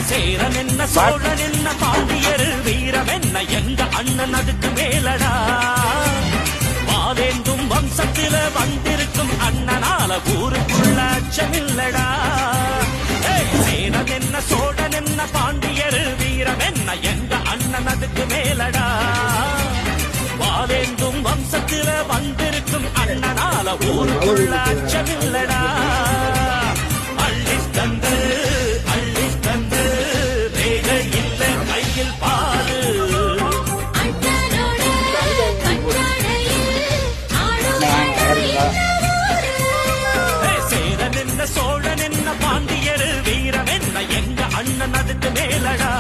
சேரன் என்ன சோழன் என்ன பாண்டியர் வீரம் என்ன எங்க அண்ணன் அதுக்கு மேலடா வாவேந்தும் வம்சத்தில வந்திருக்கும் அண்ணனால ஊருக்குள்ள அச்சமில்லடா சேரன் என்ன சோழன் என்ன பாண்டியர் வீரம் என்ன எங்க அண்ணன் அதுக்கு மேலடா வாவேந்தும் வம்சத்தில வந்திருக்கும் அண்ணனால ஊருக்குள்ள அச்சமில்லடா அள்ளித்தந்து சோழன் என்ன பாண்டியர் வீரம் என்ன எங்க அண்ணன் அதுக்கு மேலடா